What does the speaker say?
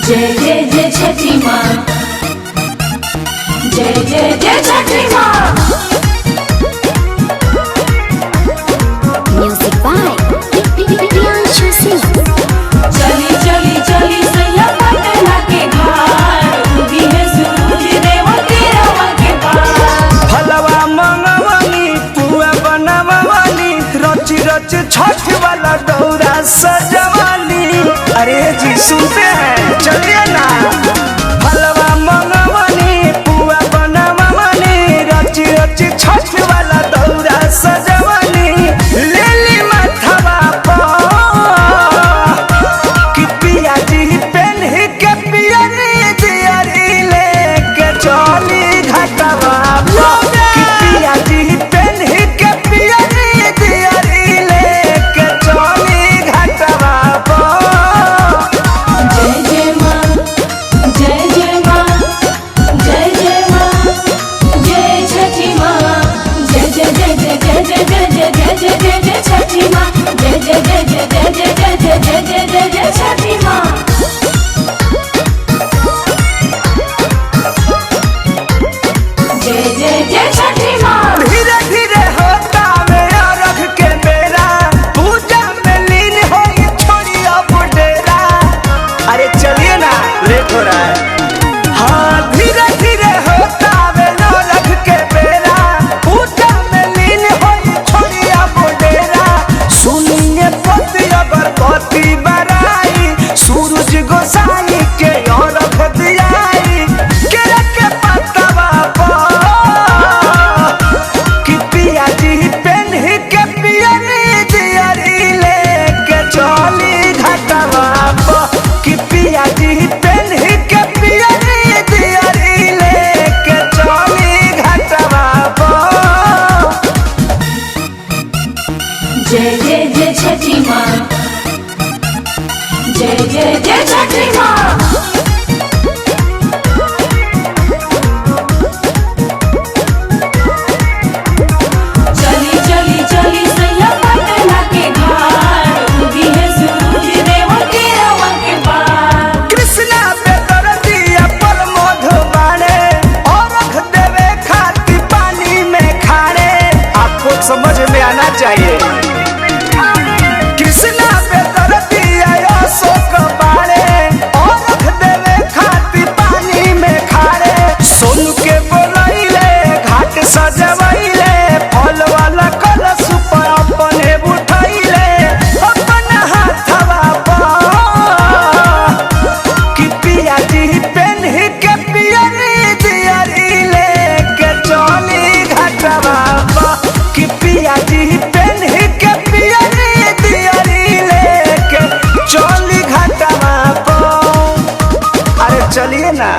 जय जय जय छठी माँ, जय जय जय छठी माँ। Music by Priyanshu Singh. चली चली चली सैया पटना के घाट, उगी है सूरज देव तेरा के पार। फलवा मंगवनी पुआ बनवनी, रच रच छठ वाला दौरा सजवानी। अरे जी सुनते हैं, चलिए ना। फलवा मंगवनी पुआ बनवनी, रच रच छठ वाला दौरा सजवानी। लेली माथवा पर कि पिया जी पेन्ही के पियरी दियरी लेके चली घाटवा पर। कि पिया जी पेन्ही के पियरी दियरी लेके चली घाटवा पर। जय जय माँ, जय जय माँ, जय जय माँ, जय छठी माँ। जय जय जय जय जय जय जय जय जय जय जय छठी माँ। जय जय जय जय जय जय जय जय जय जय जय जय छठी माँ। जय जय जय छठी माँ। धीरे धीरे होता मेरा रख के बेरा, पूजा में लीन होई छोड़ी अब डेरा। अरे चलिए ना, लेट हो रहा है। हाँ धीरे धीरे होता मेरा रख के बेरा, पूजा में लीन होई छोड़ी अब डेरा। सुनिए पति अगरबत्ती बराई, सूरज गोसाई के और रख दियाई। केरा के पत्तवा पर कि पिया जी पेन्ही के पियरी दियरी लेके चली घाटवा पर। कि पिया जी पेन्ही के पियरी दियरी लेके चली घाटवा पर। जय जय जय छठी माँ, जय जय जय छठी माँ। चली चली चली सैया पटना के घाट, उगी है सूरज देव तेरा के पार। कृष्णा पे दर्दिया पर मधुबाने, और रख देवे खाती पानी में खाने। आपको समझ में आना चाहिए। कृष्णा पे दर्दिया अशोक बाड़े, और रख देवे खाती पानी में खाने। सोनू के बोलैले घाट सजवैले, फल वाला कलश पर अपने उठैले अपन हाथवा पर। कि पिया जी पेन्ही के पियरी दियरी लेके चली घाटवा पर। कि पिया जी पेन्ही के पियरी दियरी लेके चली घाटवा पर। अरे चलिए ना।